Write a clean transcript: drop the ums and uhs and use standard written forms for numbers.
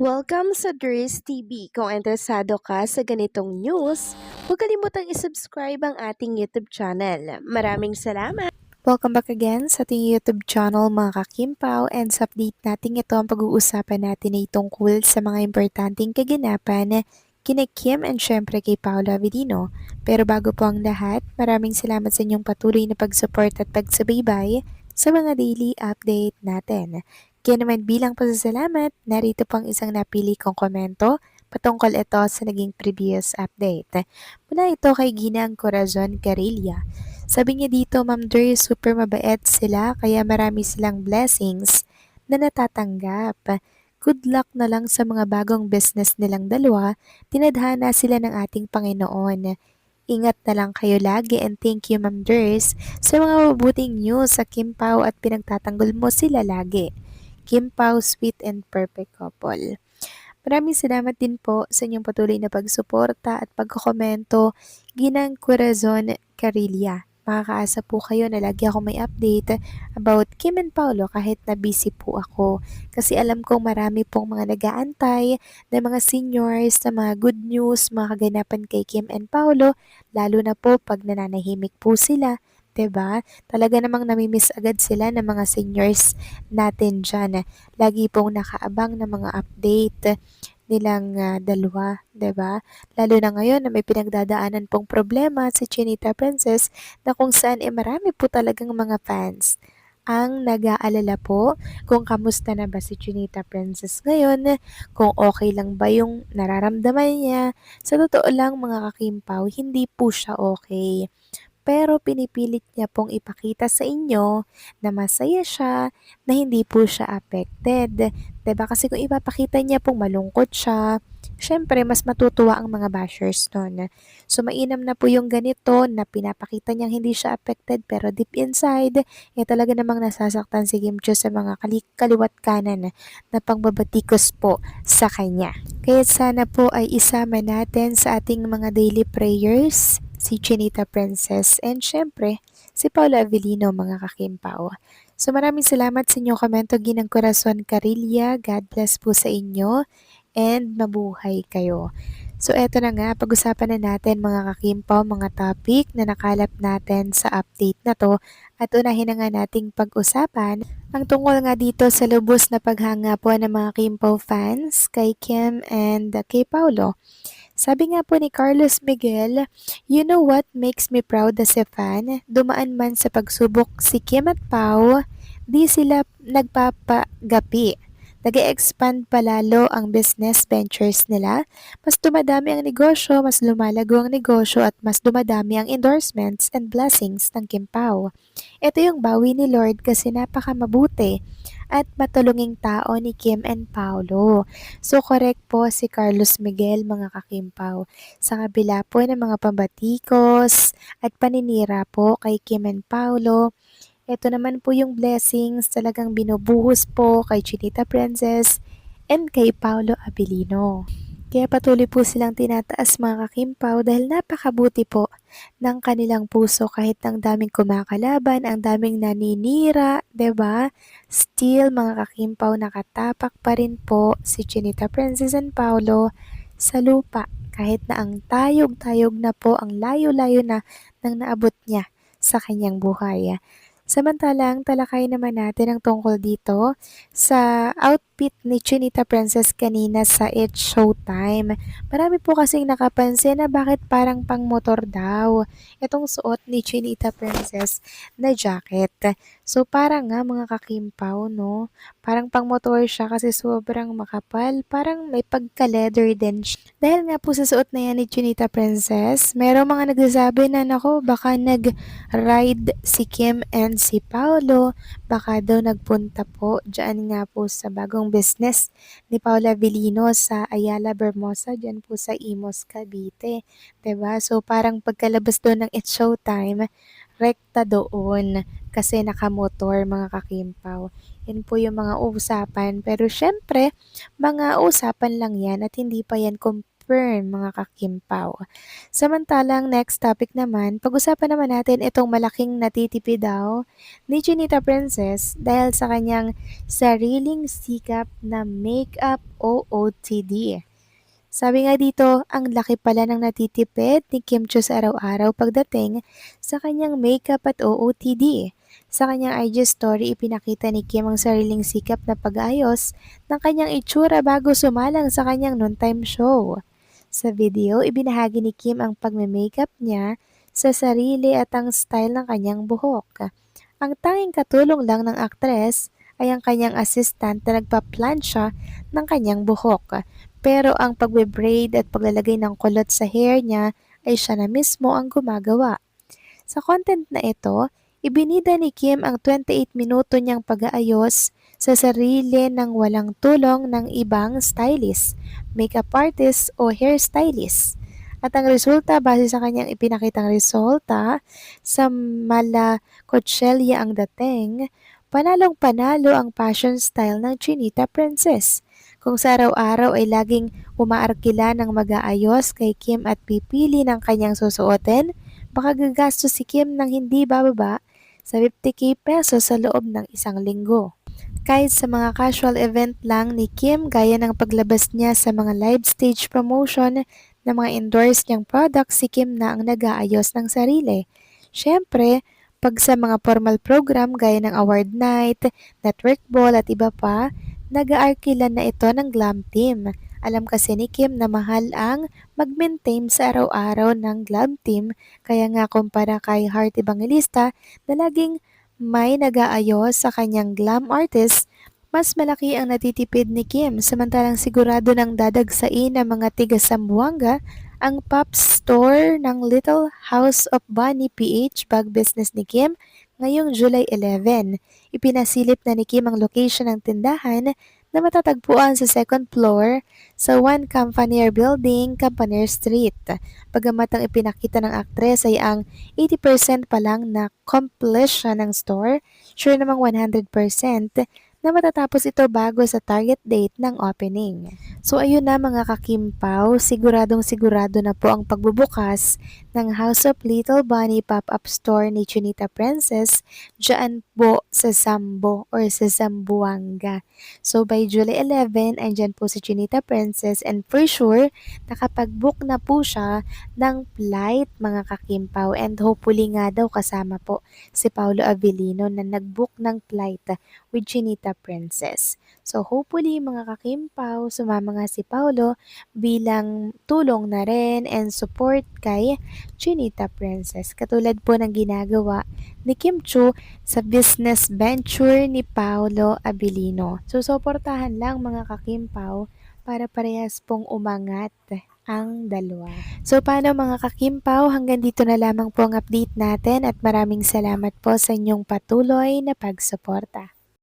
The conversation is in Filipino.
Welcome sa Dries TV. Kung interesado ka sa ganitong news, huwag kalimutang isubscribe ang ating YouTube channel. Maraming salamat! Welcome back again sa ating YouTube channel mga kakimpaw, and sa update natin ito ang pag-uusapan natin ay tungkol sa mga importanteng kaganapan kina Kim and syempre kay Paolo Avellino. Pero bago po ang lahat, maraming salamat sa inyong patuloy na pag-support at pagsubaybay sa mga daily update natin. Kaya naman bilang pasasalamat, narito pang isang napili kong komento patungkol ito sa naging previous update. Mula ito kay Ginang Corazon Carilla. Sabi niya dito, Ma'am Dre, super mabait sila kaya marami silang blessings na natatanggap. Good luck na lang sa mga bagong business nilang dalawa, tinadhana sila ng ating Panginoon. Ingat na lang kayo lagi, and thank you Ma'am Dres sa mga mabuting news sa Kim Pao at pinagtatanggol mo sila lagi. Kim Pao, sweet and perfect couple. Maraming salamat din po sa inyong patuloy na pagsuporta at pagkokomento, Ginang Corazon Carilla. Makakaasa po kayo na lagi ako may update about Kim and Paolo kahit na busy po ako. Kasi alam kong marami pong mga nag-aantay na mga seniors na mga good news, mga kaganapan kay Kim and Paolo, lalo na po pag nananahimik po sila. 'Di ba? Talaga namang namimiss agad sila ng mga seniors natin dyan. Lagi pong nakaabang ng mga update nilang dalawa, 'di ba? Lalo na ngayon na may pinagdadaanan pong problema si Chinita Princess na kung saan marami po talagang mga fans ang nag-aalala po kung kamusta na ba si Chinita Princess ngayon, kung okay lang ba yung nararamdaman niya. Sa totoo lang mga kakimpaw, hindi po siya okay. Pero pinipilit niya pong ipakita sa inyo na masaya siya, na hindi po siya affected. 'Di ba? Kasi kung ipapakita niya pong malungkot siya, syempre mas matutuwa ang mga bashers nun. So mainam na po yung ganito na pinapakita niyang hindi siya affected pero deep inside, talaga namang nasasaktan si Kim Chiu sa mga kaliwat kanan na pangbabatikos po sa kanya. Kaya sana po ay isama natin sa ating mga daily prayers si Chinita Princess and syempre si Paula Avellino mga kakimpaw. So maraming salamat sa inyong komento Ginang Corazon Carilla. God bless po sa inyo and mabuhay kayo. So eto na nga, pag-usapan na natin mga kakimpaw, mga topic na nakalap natin sa update na to, at unahin na nga nating pag-usapan ang tungkol nga dito sa lubos na paghanga po ng mga Kimpaw fans kay Kim and kay Paulo. Sabi nga po ni Carlos Miguel, you know what makes me proud as a fan? Dumaan man sa pagsubok si Kim at Pau, di sila nagpapagapi. Nag-expand palalo ang business ventures nila. Mas dumadami ang negosyo, mas lumalago ang negosyo at mas dumadami ang endorsements and blessings ng Kim Pao. Ito yung bawi ni Lord kasi napaka mabuti at matulunging tao ni Kim and Paulo. So correct po si Carlos Miguel mga kakimpaw. Sa kabila po ng mga pambatikos at paninira po kay Kim and Paulo, ito naman po yung blessings talagang binubuhos po kay Chinita Princess and kay Paulo Abilino. Kaya patuloy po silang tinataas mga kakimpaw dahil napakabuti po ng kanilang puso kahit ang daming kumakalaban, ang daming naninira, 'di ba? Still mga kakimpaw nakatapak pa rin po si Chinita Princess and Paulo sa lupa kahit na ang tayog-tayog na po, ang layo-layo na nang naabot niya sa kanyang buhay. Samantalang talakay naman natin ang tungkol dito sa outfit ni Chinita Princess kanina sa It's Showtime. Marami po kasing nakapansin na bakit parang pang motor daw itong suot ni Chinita Princess na jacket. So parang nga mga kakimpaw, no? Parang pang motor siya kasi sobrang makapal. Parang may pagka-leather din siya. Dahil nga po sa suot na yan ni Chinita Princess, merong mga nagsasabi na nako baka nag-ride si Kim and si Paolo. Baka daw nagpunta po dyan nga po sa bagong business ni Paula Avellino sa Ayala Bermosa, dyan po sa Imos, Cavite. 'Di ba? So parang pagkalabas doon ng It's Showtime, rekta doon kasi nakamotor mga kakimpaw. Yan po yung mga usapan. Pero syempre, mga usapan lang yan at hindi pa yan confirm mga kakimpaw. Samantalang next topic naman, pag-usapan naman natin itong malaking natitipid daw ni Chinita Princess dahil sa kanyang sariling sikap na makeup OOTD. Sabi nga dito, ang laki pala ng natitipid ni Kim Chiu sa araw-araw pagdating sa kanyang makeup at OOTD. Sa kanyang IG story, ipinakita ni Kim ang sariling sikap na pag-ayos ng kanyang itsura bago sumalang sa kanyang noontime show. Sa video, ibinahagi ni Kim ang pagme-makeup niya sa sarili at ang style ng kanyang buhok. Ang tanging katulong lang ng aktres ay ang kanyang assistant na nagpa-plansya ng kanyang buhok. Pero ang pagbe-braid at paglalagay ng kulot sa hair niya ay siya na mismo ang gumagawa. Sa content na ito, ibinida ni Kim ang 28 minuto niyang pag-aayos sa sarili ng walang tulong ng ibang stylist, makeup artist o hairstylist. At ang resulta base sa kanyang ipinakitang resulta sa mala kutselya ang dating, panalong-panalo ang fashion style ng Chinita Princess. Kung sa araw-araw ay laging umaarkila ng mag-aayos kay Kim at pipili ng kanyang susuotin, baka gagastos si Kim ng hindi bababa sa 50k pesos sa loob ng isang linggo. Kahit sa mga casual event lang ni Kim gaya ng paglabas niya sa mga live stage promotion ng mga endorsed niyang products, si Kim na ang nag-aayos ng sarili. Siyempre, pag sa mga formal program gaya ng award night, network ball at iba pa, nag-aarkilan na ito ng glam team. Alam kasi ni Kim na mahal ang mag-maintain sa araw-araw ng glam team, kaya nga kumpara kay Heart Evangelista na laging may nag-aayos sa kanyang glam artist, mas malaki ang natitipid ni Kim samantalang sigurado ng dadagsain ng mga tiga Zamboanga ang pop store ng Little House of Bunny PH bag business ni Kim ngayong July 11. Ipinasilip na ni Kim ang location ng tindahan na matatagpuan sa second floor sa One Campanier Building, Campanier Street. Bagamat ang ipinakita ng aktres ay ang 80% pa lang na completion ng store, sure namang 100% na matatapos ito bago sa target date ng opening. So ayun na mga kakimpaw, siguradong sigurado na po ang pagbubukas ng House of Little Bunny pop-up store ni Chinita Princess dyan po sa Zambo or sa Zamboanga. So by July 11, andyan po si Chinita Princess and for sure, nakapag-book na po siya ng flight mga kakimpaw and hopefully nga daw kasama po si Paolo Avellino na nag-book ng flight with Chinita Princess. So hopefully mga kakimpaw, sumama nga si Paolo bilang tulong na rin and support kay Chinita Princess. Katulad po ng ginagawa ni Kim Chiu sa business venture ni Paolo Avellino. So suportahan lang mga kakimpaw para parehas pong umangat ang dalawa. So paano mga kakimpaw, hanggang dito na lamang po ang update natin at maraming salamat po sa inyong patuloy na pagsuporta.